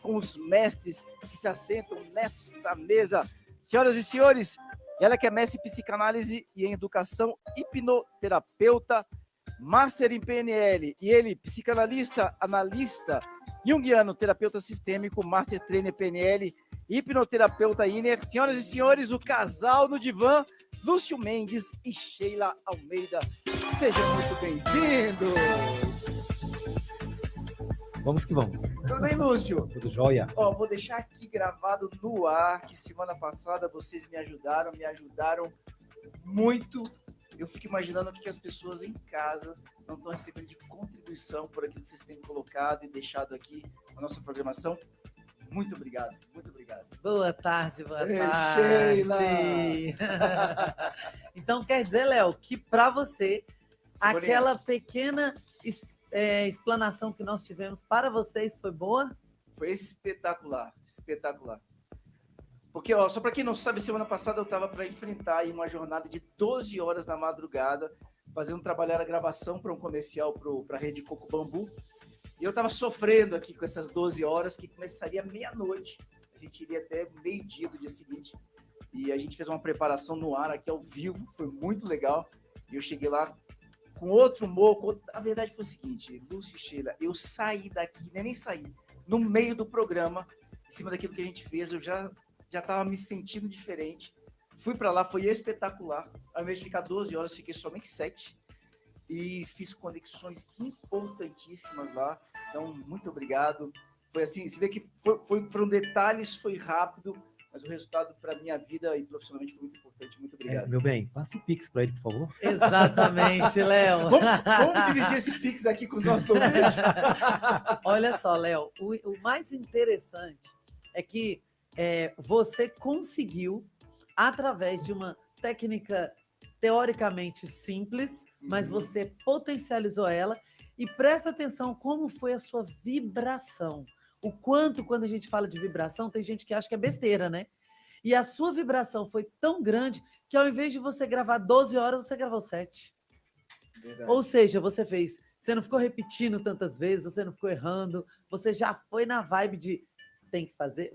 com os mestres que se assentam nesta mesa. Senhoras e senhores, ela que é mestre em psicanálise e em educação, hipnoterapeuta, master em PNL, e ele, psicanalista, analista, junguiano, terapeuta sistêmico, master trainer PNL, hipnoterapeuta Inner. Senhoras e senhores, o casal no divã, Lúcio Mendes e Sheila Almeida. Sejam muito bem-vindos! Vamos que vamos. Tudo bem, Lúcio? Tudo jóia? Vou deixar aqui gravado no ar que semana passada vocês me ajudaram muito. Eu fico imaginando o que as pessoas em casa não estão recebendo de contribuição por aquilo que vocês têm colocado e deixado aqui na nossa programação. Muito obrigado, muito obrigado. Boa tarde. Sheila! Então quer dizer, Léo, que para você, aquela pequena explanação que nós tivemos para vocês foi boa? Foi espetacular, espetacular. Porque, só para quem não sabe, semana passada eu estava para enfrentar aí uma jornada de 12 horas na madrugada, fazendo trabalhar a gravação para um comercial para a Rede Coco Bambu. E eu estava sofrendo aqui com essas 12 horas, que começaria meia-noite. A gente iria até meio-dia do dia seguinte. E a gente fez uma preparação no ar aqui ao vivo, foi muito legal. E eu cheguei lá com outro humor. A verdade foi o seguinte, Lúcio e Sheila, eu saí daqui, nem saí, no meio do programa, em cima daquilo que a gente fez, eu já estava me sentindo diferente. Fui para lá, foi espetacular. Ao invés de ficar 12 horas, fiquei somente 7. E fiz conexões importantíssimas lá. Então, muito obrigado. Foi assim, você vê que foram detalhes, foi rápido, mas o resultado para minha vida e profissionalmente foi muito importante. Muito obrigado. Meu bem, passa o Pix para ele, por favor. Exatamente, Léo. Vamos dividir esse Pix aqui com os nossos ouvintes. Olha só, Léo, o mais interessante é que você conseguiu, através de uma técnica teoricamente simples, mas você potencializou ela, e presta atenção como foi a sua vibração. O quanto, quando a gente fala de vibração, tem gente que acha que é besteira, né? E a sua vibração foi tão grande que ao invés de você gravar 12 horas, você gravou 7. Verdade. Ou seja, você não ficou repetindo tantas vezes, você não ficou errando, você já foi na vibe de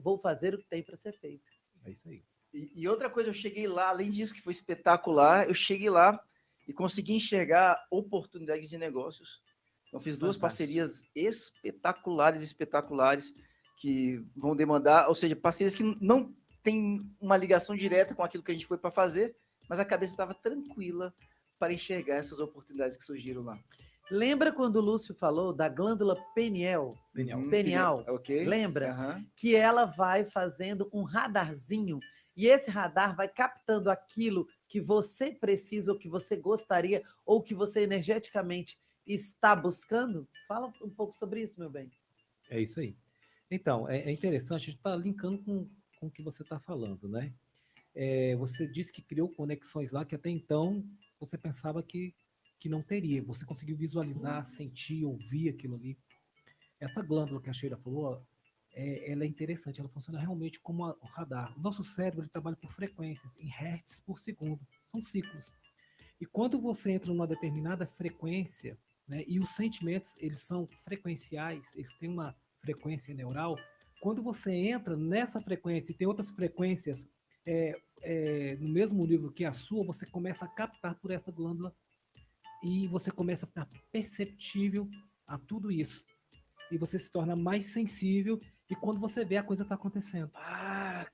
vou fazer o que tem para ser feito. É isso aí. E outra coisa, eu cheguei lá, além disso que foi espetacular, eu cheguei lá e consegui enxergar oportunidades de negócios. Então, fiz duas parcerias espetaculares, que vão demandar, ou seja, parcerias que não têm uma ligação direta com aquilo que a gente foi para fazer, mas a cabeça estava tranquila para enxergar essas oportunidades que surgiram lá. Lembra quando o Lúcio falou da glândula pineal? Pineal. Okay. Lembra? Uhum. Que ela vai fazendo um radarzinho e esse radar vai captando aquilo que você precisa ou que você gostaria ou que você energeticamente está buscando? Fala um pouco sobre isso, meu bem. É isso aí. Então, é interessante, a gente está linkando com o que você está falando, né? Você disse que criou conexões lá que até então você pensava que não teria. Você conseguiu visualizar, sentir, ouvir aquilo ali. Essa glândula que a Sheila falou, ela é interessante, ela funciona realmente como um radar. O nosso cérebro ele trabalha por frequências, em hertz por segundo. São ciclos. E quando você entra numa determinada frequência, né, e os sentimentos, eles são frequenciais, eles têm uma frequência neural, quando você entra nessa frequência e tem outras frequências no mesmo nível que a sua, você começa a captar por essa glândula e você começa a ficar perceptível a tudo isso. E você se torna mais sensível e quando você vê, a coisa está acontecendo.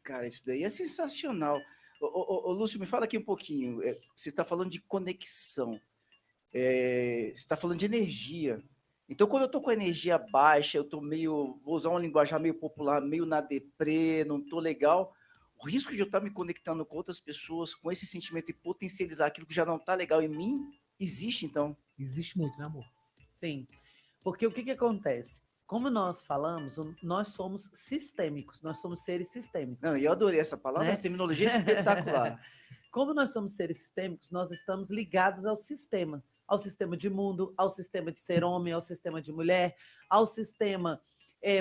Cara, isso daí é sensacional. Ô, Lúcio, me fala aqui um pouquinho. Você está falando de conexão. Você está falando de energia. Então, quando eu estou com a energia baixa, eu estou vou usar uma linguagem meio popular, meio na deprê, não estou legal, o risco de eu estar me conectando com outras pessoas, com esse sentimento e potencializar aquilo que já não está legal em mim, existe, então? Existe muito, né, amor? Sim, porque o que acontece? Como nós falamos, nós somos sistêmicos, nós somos seres sistêmicos. Não, eu adorei essa palavra, essa terminologia é espetacular. Como nós somos seres sistêmicos, nós estamos ligados ao sistema de mundo, ao sistema de ser homem, ao sistema de mulher, ao sistema,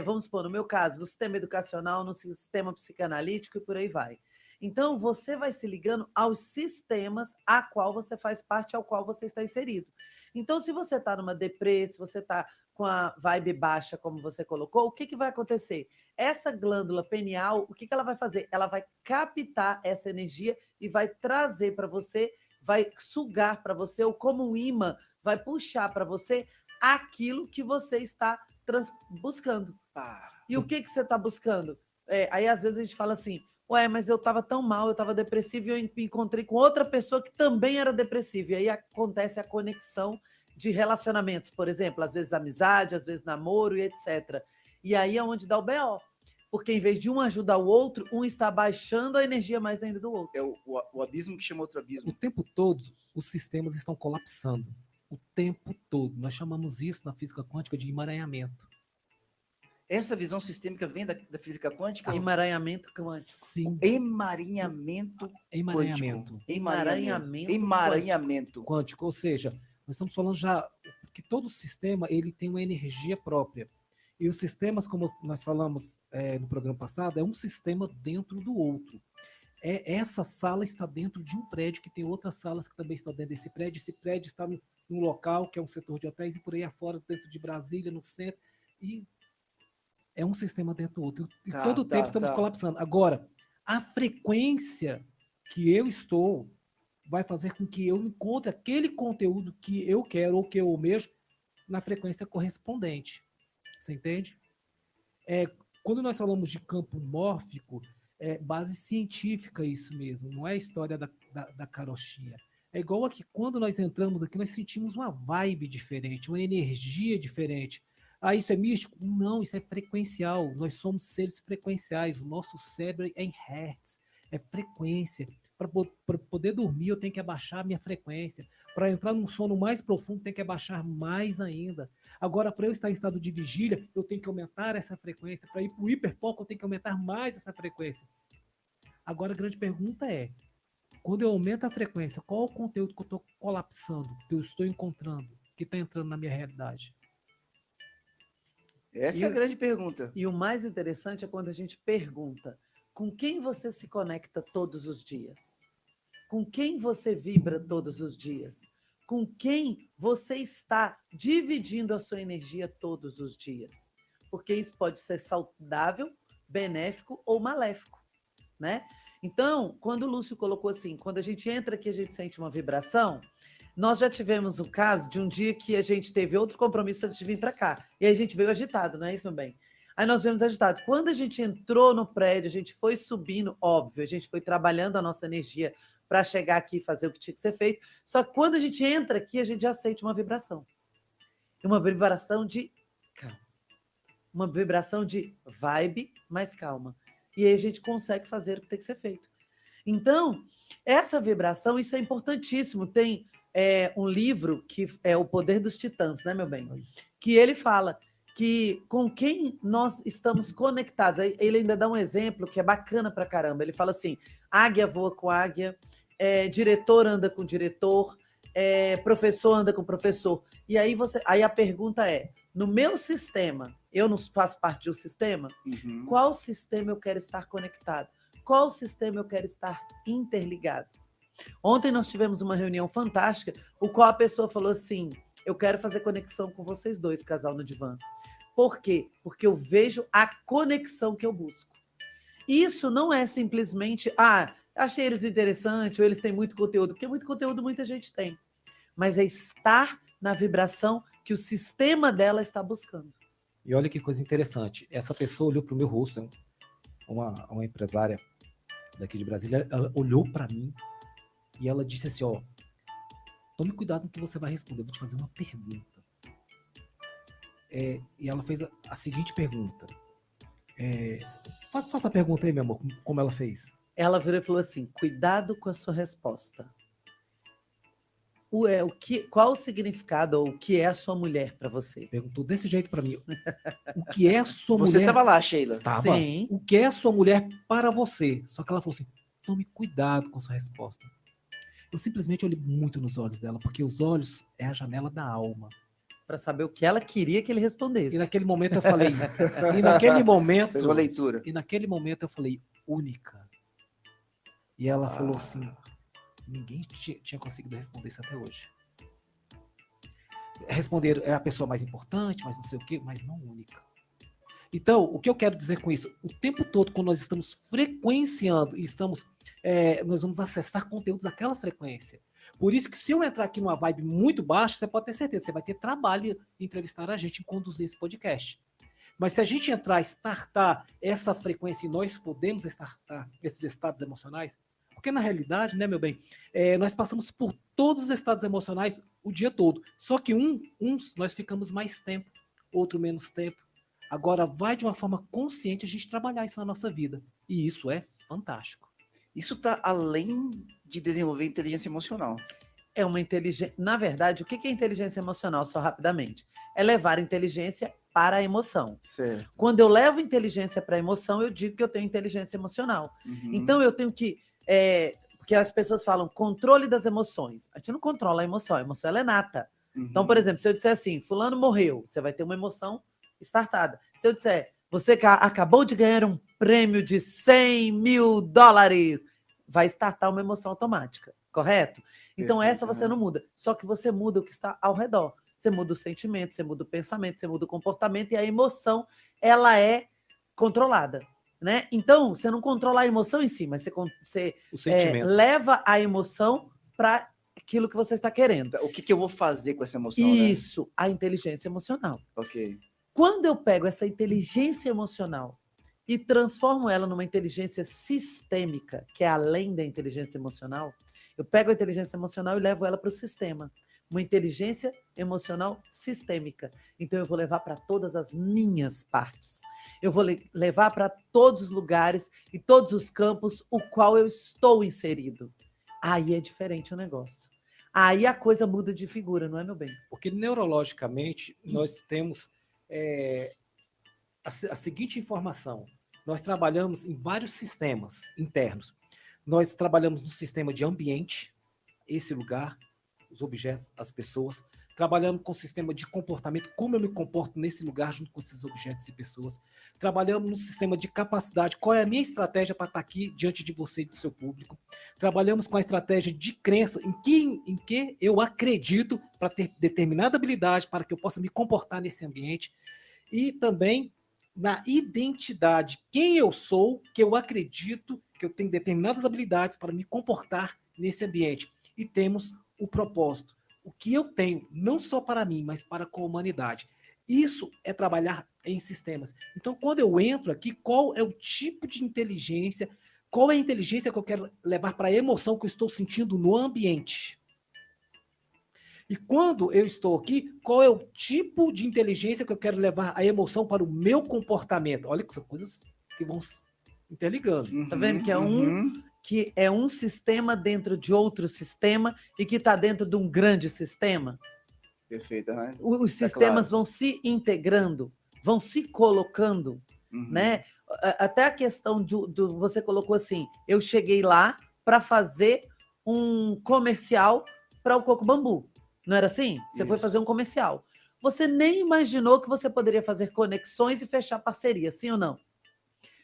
vamos supor, no meu caso, do sistema educacional, no sistema psicanalítico e por aí vai. Então, você vai se ligando aos sistemas a qual você faz parte, ao qual você está inserido. Então, se você está numa deprê, se você está com a vibe baixa, como você colocou, o que, que vai acontecer? Essa glândula pineal, o que, que ela vai fazer? Ela vai captar essa energia e vai trazer para você, vai sugar para você, ou como um imã, vai puxar para você aquilo que você está buscando. E o que, que você está buscando? Aí, às vezes, a gente fala assim, ué, mas eu estava tão mal, eu estava depressivo e eu me encontrei com outra pessoa que também era depressiva. E aí acontece a conexão de relacionamentos, por exemplo, às vezes amizade, às vezes namoro e etc. E aí é onde dá o BO. Porque em vez de um ajudar o outro, um está baixando a energia mais ainda do outro. É o abismo que chama outro O abismo. tempo todo, os sistemas estão colapsando. O tempo todo. Nós chamamos isso na física quântica de emaranhamento. Essa visão sistêmica vem da física quântica? Emaranhamento quântico. Sim, Emaranhamento emaranhamento quântico. Emaranhamento Emaranhamento. quântico. Ou seja, nós estamos falando já que todo sistema ele tem uma energia própria. E os sistemas, como nós falamos no programa passado, é um sistema dentro do outro. Essa sala está dentro de um prédio que tem outras salas que também estão dentro desse prédio. Esse prédio está num local que é um setor de hotéis e por aí afora, dentro de Brasília, no centro. E é um sistema dentro do outro. E todo o tempo estamos colapsando. Agora, a frequência que eu estou vai fazer com que eu encontre aquele conteúdo que eu quero ou que eu almejo na frequência correspondente. Você entende? Quando nós falamos de campo mórfico, é base científica isso mesmo, não é história da carochinha. É igual aqui, quando nós entramos aqui, nós sentimos uma vibe diferente, uma energia diferente. Ah, isso é místico? Não, isso é frequencial. Nós somos seres frequenciais. O nosso cérebro é em hertz, é frequência. Para poder dormir, eu tenho que abaixar a minha frequência. Para entrar num sono mais profundo, tem que abaixar mais ainda. Agora, para eu estar em estado de vigília, eu tenho que aumentar essa frequência. Para ir para o hiperfoco, eu tenho que aumentar mais essa frequência. Agora, a grande pergunta é, quando eu aumento a frequência, qual é o conteúdo que eu estou colapsando, que eu estou encontrando, que está entrando na minha realidade? Essa é a grande pergunta. E o mais interessante é quando a gente pergunta, com quem você se conecta todos os dias? Com quem você vibra todos os dias? Com quem você está dividindo a sua energia todos os dias? Porque isso pode ser saudável, benéfico ou maléfico, né? Então, quando o Lúcio colocou assim, quando a gente entra aqui, a gente sente uma vibração. Nós já tivemos um caso de um dia que a gente teve outro compromisso antes de vir para cá. E aí a gente veio agitado, não é isso, meu bem? Aí nós viemos agitado. Quando a gente entrou no prédio, a gente foi subindo, óbvio, a gente foi trabalhando a nossa energia para chegar aqui e fazer o que tinha que ser feito. Só que quando a gente entra aqui, a gente já sente uma vibração. Uma vibração de calma. Uma vibração de vibe mais calma. E aí a gente consegue fazer o que tem que ser feito. Então, essa vibração, isso é importantíssimo. Tem um livro que é O Poder dos Titãs, né, meu bem? Que ele fala que com quem nós estamos conectados. Ele ainda dá um exemplo que é bacana pra caramba. Ele fala assim, águia voa com águia, diretor anda com diretor, professor anda com professor. E aí, aí a pergunta é, no meu sistema, eu não faço parte de um sistema? Uhum. Qual sistema eu quero estar conectado? Qual sistema eu quero estar interligado? Ontem nós tivemos uma reunião fantástica, o qual a pessoa falou assim, eu quero fazer conexão com vocês dois, casal no divã. Por quê? Porque eu vejo a conexão que eu busco. Isso não é simplesmente, achei eles interessantes, ou eles têm muito conteúdo, porque muito conteúdo muita gente tem. Mas é estar na vibração que o sistema dela está buscando. E olha que coisa interessante, essa pessoa olhou para o meu rosto, uma empresária daqui de Brasília, ela olhou para mim e ela disse assim, tome cuidado com o que você vai responder, eu vou te fazer uma pergunta. E ela fez a seguinte pergunta. Faça a pergunta aí, meu amor, como ela fez. Ela virou e falou assim, cuidado com a sua resposta. Qual o significado ou o que é a sua mulher para você? Perguntou desse jeito para mim. O que é a sua mulher? Você estava lá, Sheila? Estava. Sim. O que é a sua mulher para você? Só que ela falou assim, tome cuidado com a sua resposta. Eu simplesmente olhei muito nos olhos dela, porque os olhos é a janela da alma. Para saber o que ela queria que ele respondesse. E naquele momento eu falei, e naquele momento... Fez uma leitura. E naquele momento eu falei, única. E ela falou assim, ninguém tinha conseguido responder isso até hoje. Responder é a pessoa mais importante, mas não sei o quê, mas não única. Então, o que eu quero dizer com isso? O tempo todo, quando nós estamos frequenciando e nós vamos acessar conteúdos daquela frequência. Por isso que se eu entrar aqui numa vibe muito baixa, você pode ter certeza, você vai ter trabalho em entrevistar a gente, em conduzir esse podcast. Mas se a gente entrar, startar essa frequência e nós podemos startar esses estados emocionais, porque na realidade, né, meu bem, nós passamos por todos os estados emocionais o dia todo. Só que uns nós ficamos mais tempo, outro menos tempo. Agora, vai de uma forma consciente a gente trabalhar isso na nossa vida. E isso é fantástico. Isso está além de desenvolver inteligência emocional. É uma inteligência. Na verdade, o que é inteligência emocional, só rapidamente? É levar a inteligência para a emoção. Certo. Quando eu levo inteligência para a emoção, eu digo que eu tenho inteligência emocional. Uhum. Então, eu tenho que. Porque as pessoas falam controle das emoções. A gente não controla a emoção ela é nata. Uhum. Então, por exemplo, se eu disser assim, fulano morreu, você vai ter uma emoção startada. Se eu disser, você acabou de ganhar um prêmio de $100 mil, vai startar uma emoção automática, correto? Então, Perfeito, essa você não muda. Só que você muda o que está ao redor. Você muda o sentimento, você muda o pensamento, você muda o comportamento e a emoção, ela é controlada. Né? Então, você não controla a emoção em si, mas você O sentimento. leva a emoção para aquilo que você está querendo. O que eu vou fazer com essa emoção, Isso, a inteligência emocional. Ok. Quando eu pego essa inteligência emocional e transformo ela numa inteligência sistêmica, que é além da inteligência emocional, eu pego a inteligência emocional e levo ela para o sistema. Uma inteligência emocional sistêmica. Então, eu vou levar para todas as minhas partes. Eu vou levar para todos os lugares e todos os campos o qual eu estou inserido. Aí é diferente o negócio. Aí a coisa muda de figura, não é, meu bem? Porque neurologicamente nós temos a seguinte informação. Nós trabalhamos em vários sistemas internos. Nós trabalhamos no sistema de ambiente, esse lugar, os objetos, as pessoas. Trabalhamos com o sistema de comportamento, como eu me comporto nesse lugar junto com esses objetos e pessoas. Trabalhamos no sistema de capacidade, qual é a minha estratégia para estar aqui diante de você e do seu público. Trabalhamos com a estratégia de crença, em que eu acredito para ter determinada habilidade, para que eu possa me comportar nesse ambiente. E também na identidade, quem eu sou, que eu acredito que eu tenho determinadas habilidades para me comportar nesse ambiente. E temos o propósito. O que eu tenho, não só para mim, mas para com a humanidade. Isso é trabalhar em sistemas. Então, quando eu entro aqui, qual é o tipo de inteligência, qual é a inteligência que eu quero levar para a emoção que eu estou sentindo no ambiente? E quando eu estou aqui, qual é o tipo de inteligência que eu quero levar a emoção para o meu comportamento? Olha que são coisas que vão interligando. Tá vendo que é um sistema dentro de outro sistema e que está dentro de um grande sistema? Perfeito. Né? Os sistemas vão se integrando, vão se colocando, né? Até a questão do você colocou assim, eu cheguei lá para fazer um comercial para o Coco Bambu. Não era assim? Você foi fazer um comercial. Você nem imaginou que você poderia fazer conexões e fechar parceria, sim ou não?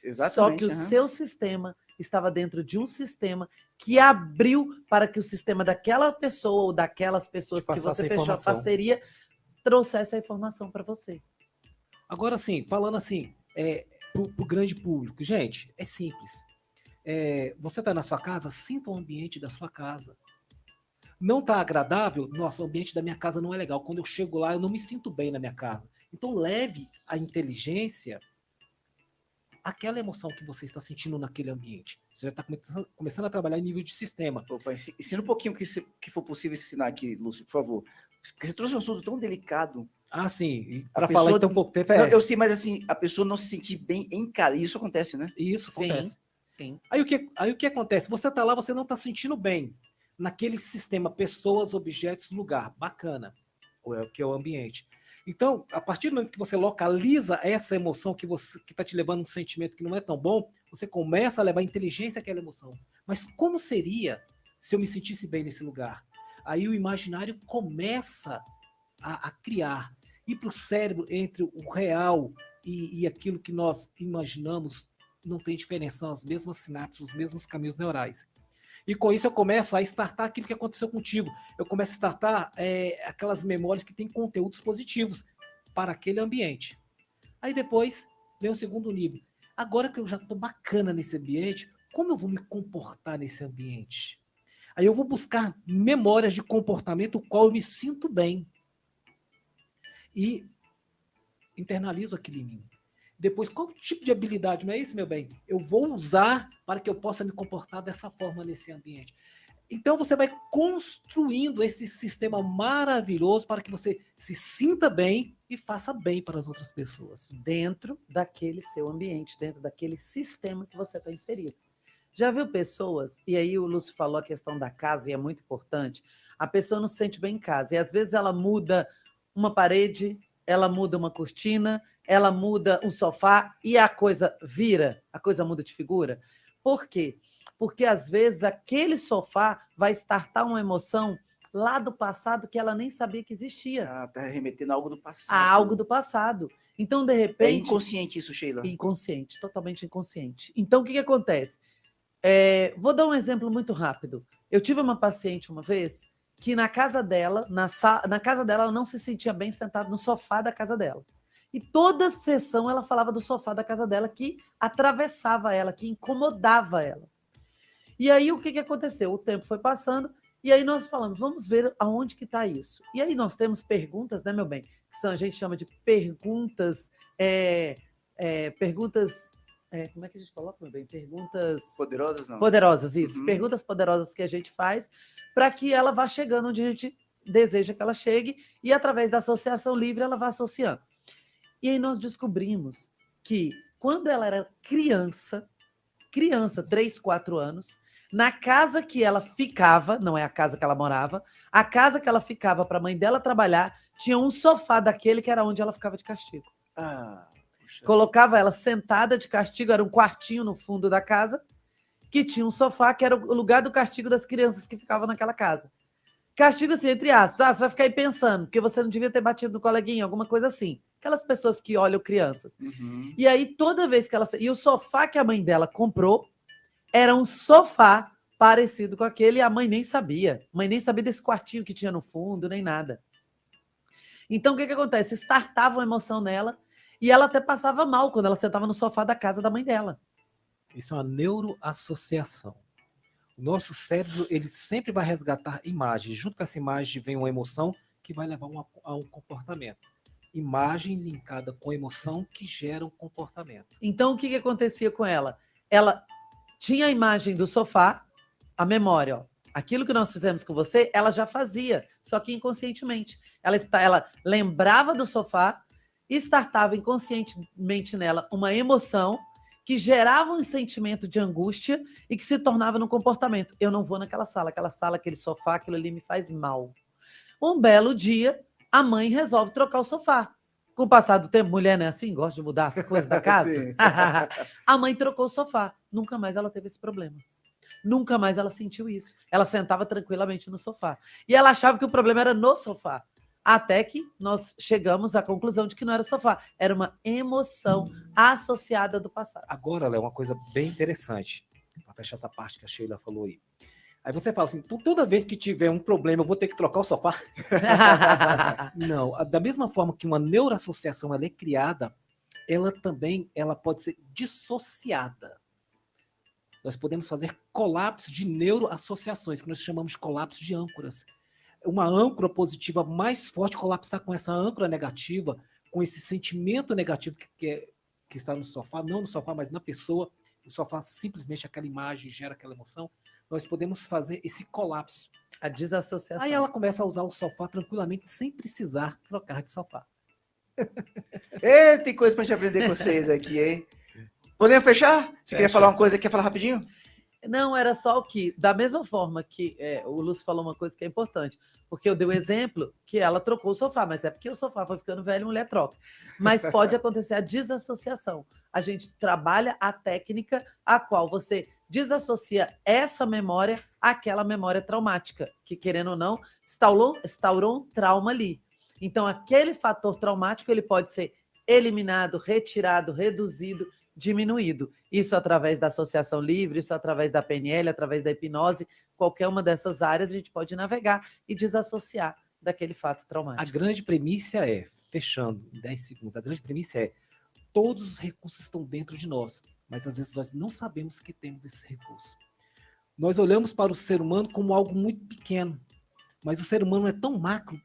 Exatamente. Só que o seu sistema estava dentro de um sistema que abriu para que o sistema daquela pessoa ou daquelas pessoas que você fechou a parceria trouxesse a informação para você. Agora, assim, falando assim, para o grande público, gente, é simples. Você está na sua casa, sinta o ambiente da sua casa. Não está agradável? Nossa, o ambiente da minha casa não é legal. Quando eu chego lá, eu não me sinto bem na minha casa. Então, leve a inteligência àquela emoção que você está sentindo naquele ambiente. Você já está começando a trabalhar em nível de sistema. Opa, ensina um pouquinho o que for possível ensinar aqui, Lúcio, por favor. Porque você trouxe um assunto tão delicado. Ah, sim. Para falar em tão pouco tempo, Não, eu sei, mas assim, a pessoa não se sentir bem em casa. Isso acontece, né? Isso acontece. Sim. Aí o que acontece? Você está lá, você não está sentindo bem naquele sistema, pessoas, objetos, lugar. Bacana. Que é o ambiente. Então, a partir do momento que você localiza essa emoção que está te levando a um sentimento que não é tão bom, você começa a levar inteligência àquela emoção. Mas como seria se eu me sentisse bem nesse lugar? Aí o imaginário começa a criar. E para o cérebro, entre o real e aquilo que nós imaginamos, não tem diferença, são as mesmas sinapses, os mesmos caminhos neurais. E com isso eu começo a startar aquilo que aconteceu contigo. Eu começo a startar aquelas memórias que têm conteúdos positivos para aquele ambiente. Aí depois vem o segundo nível. Agora que eu já estou bacana nesse ambiente, como eu vou me comportar nesse ambiente? Aí eu vou buscar memórias de comportamento o qual eu me sinto bem. E internalizo aquilo em mim. Depois, qual tipo de habilidade, não é isso, meu bem? Eu vou usar para que eu possa me comportar dessa forma nesse ambiente. Então, você vai construindo esse sistema maravilhoso para que você se sinta bem e faça bem para as outras pessoas. Dentro daquele seu ambiente, dentro daquele sistema que você está inserido. Já viu pessoas, e aí o Lúcio falou a questão da casa, e é muito importante, a pessoa não se sente bem em casa, e às vezes ela muda uma parede, ela muda uma cortina, ela muda um sofá, e a coisa vira, a coisa muda de figura. Por quê? Porque às vezes aquele sofá vai startar uma emoção lá do passado que ela nem sabia que existia. Ah, tá remetendo a algo do passado. A algo do passado. Então, de É repente... inconsciente isso, Sheila. Inconsciente, totalmente inconsciente. Então, o que acontece? Vou dar um exemplo muito rápido. Eu tive uma paciente uma vez que na casa dela, na casa dela, ela não se sentia bem sentada no sofá da casa dela. E toda sessão ela falava do sofá da casa dela que atravessava ela, que incomodava ela. E aí o que aconteceu? O tempo foi passando e aí nós falamos, vamos ver aonde que está isso. E aí nós temos perguntas, né, meu bem? Que a gente chama de perguntas, como é que a gente coloca, meu bem? Perguntas... Poderosas, não? Poderosas, isso. Uhum. Perguntas poderosas que a gente faz para que ela vá chegando onde a gente deseja que ela chegue e, através da associação livre, ela vá associando. E aí nós descobrimos que, quando ela era criança, 3, 4 anos, na casa que ela ficava, não é a casa que ela morava, a casa que ela ficava para a mãe dela trabalhar, tinha um sofá daquele que era onde ela ficava de castigo. Puxa. Colocava ela sentada de castigo, era um quartinho no fundo da casa, que tinha um sofá, que era o lugar do castigo das crianças que ficavam naquela casa. Castigo assim, entre aspas, você vai ficar aí pensando, porque você não devia ter batido no coleguinha, alguma coisa assim. Aquelas pessoas que olham crianças. Uhum. E aí, toda vez que ela... E o sofá que a mãe dela comprou era um sofá parecido com aquele, e a mãe nem sabia. A mãe nem sabia desse quartinho que tinha no fundo, nem nada. Então, o que acontece? Startava uma emoção nela, e ela até passava mal quando ela sentava no sofá da casa da mãe dela. Isso é uma neuroassociação. O nosso cérebro, ele sempre vai resgatar imagens. Junto com essa imagem vem uma emoção que vai levar a um comportamento. Imagem linkada com emoção que gera um comportamento. Então, o que acontecia com ela? Ela tinha a imagem do sofá, a memória, ó. Aquilo que nós fizemos com você, ela já fazia, só que inconscientemente. Ela lembrava do sofá e startava inconscientemente nela uma emoção que gerava um sentimento de angústia e que se tornava num comportamento. Eu não vou naquela sala, aquele sofá, aquilo ali me faz mal. Um belo dia, a mãe resolve trocar o sofá. Com o passar do tempo, mulher não é assim? Gosta de mudar as coisas da casa? A mãe trocou o sofá. Nunca mais ela teve esse problema. Nunca mais ela sentiu isso. Ela sentava tranquilamente no sofá. E ela achava que o problema era no sofá. Até que nós chegamos à conclusão de que não era o sofá. Era uma emoção associada do passado. Agora, Léo, uma coisa bem interessante. Para fechar essa parte que a Sheila falou aí. Aí você fala assim, toda vez que tiver um problema, eu vou ter que trocar o sofá? Não, da mesma forma que uma neuroassociação ela é criada, ela também pode ser dissociada. Nós podemos fazer colapso de neuroassociações, que nós chamamos de colapso de âncoras. Uma âncora positiva mais forte colapsar com essa âncora negativa, com esse sentimento negativo que está no sofá, não no sofá, mas na pessoa. O sofá simplesmente aquela imagem gera aquela emoção. Nós podemos fazer esse colapso. A desassociação. Aí ela começa a usar o sofá tranquilamente, sem precisar trocar de sofá. Tem coisa pra gente aprender com vocês aqui, hein? Podemos fechar? Você queria falar uma coisa? Quer falar rapidinho? Não, era só o que, da mesma forma que o Lúcio falou uma coisa que é importante, porque eu dei o exemplo que ela trocou o sofá, mas é porque o sofá foi ficando velho e a mulher troca. Mas pode acontecer a desassociação. A gente trabalha a técnica a qual você desassocia essa memória àquela memória traumática, que, querendo ou não, instaurou um trauma ali. Então, aquele fator traumático ele pode ser eliminado, retirado, reduzido diminuído. Isso através da associação livre, isso através da PNL, através da hipnose, qualquer uma dessas áreas a gente pode navegar e desassociar daquele fato A traumático. grande premissa é, fechando em 10 segundos, a grande premissa é, todos os recursos estão dentro de nós, mas às vezes nós não sabemos que temos esse recurso. Nós olhamos para o ser humano como algo muito pequeno, mas o ser humano é tão macro,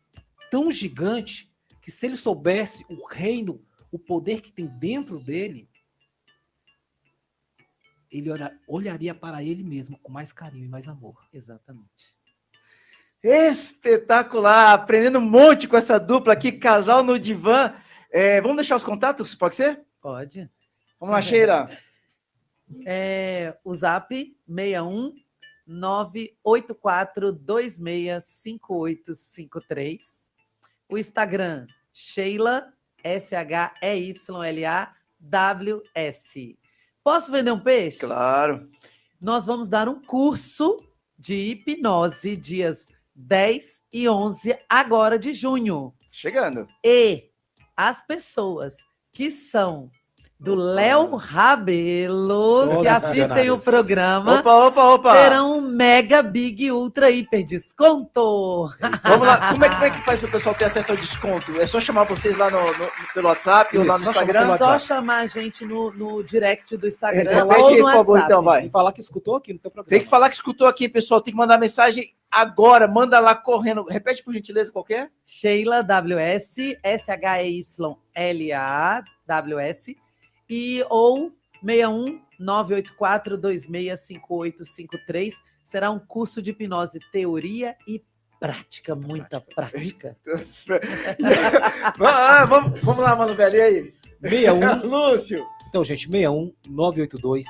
tão gigante, que se ele soubesse o reino, o poder que tem dentro dele, ele olharia para ele mesmo com mais carinho e mais amor. Exatamente. Espetacular! Aprendendo um monte com essa dupla aqui, casal no divã. Vamos deixar os contatos, pode ser? Pode. Vamos lá, Sheila. O zap 61 984265853. O Instagram, Sheila, SHEYLAWS. Posso vender um peixe? Claro. Nós vamos dar um curso de hipnose dias 10 e 11 agora de junho. Chegando. E as pessoas que são do Léo Rabelo, que Doses assistem o milionárias. programa, Opa. terão um mega, big, ultra, hiper desconto. Vamos lá. Como é que faz para o pessoal ter acesso ao desconto? É só chamar vocês lá pelo WhatsApp ou lá no Isso, só chamar Instagram? pelo É só WhatsApp. chamar a gente no direct do Instagram Repete ou aí, no por favor, WhatsApp. então, vai. Tem que falar que escutou aqui no teu programa. Tem que falar que escutou aqui, pessoal. Tem que mandar mensagem agora. Manda lá correndo. Repete, por gentileza, qualquer. Sheila WS, SHEYLAWS, ou 61 984265853. Será um curso de hipnose, teoria e prática, muita prática. Vamos lá, Mano Velho. E aí? 61. Lúcio. Então, gente, 61 982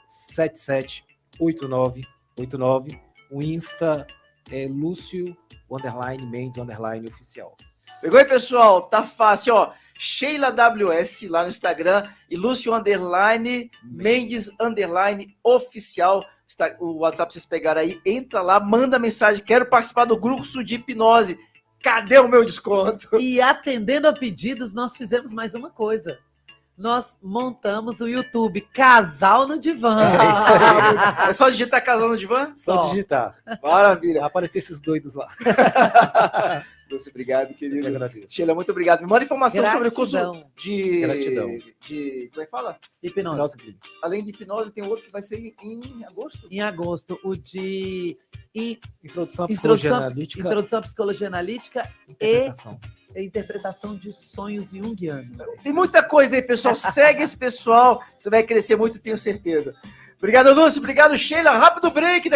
778989. O Insta é Lúcio _Mendes _oficial. Pegou aí, pessoal? Tá fácil, ó. Sheila WS lá no Instagram e Lúcio Mendes oficial. O WhatsApp vocês pegaram aí, entra lá, manda mensagem, quero participar do curso de hipnose. Cadê o meu desconto? E atendendo a pedidos, nós fizemos mais uma coisa. Nós montamos o YouTube Casal no Divã. É isso aí. É só digitar casal no divã? Só digitar. Maravilha. Vai aparecer esses doidos lá. Lúcio, obrigado, Eu querido. agradeço. Sheila, muito obrigado. Me manda informação sobre o curso Gratidão. de... Gratidão. Como é que fala? Hipnose. Hipnose clínica. Além de hipnose, tem outro que vai ser em agosto. Em agosto, o de Introdução à psicologia analítica. Introdução à Psicologia Analítica Interpretação. e Interpretação de Sonhos Jungianos. Tem muita coisa aí, pessoal. Segue esse pessoal. Você vai crescer muito, tenho certeza. Obrigado, Lúcio. Obrigado, Sheila. Rápido break.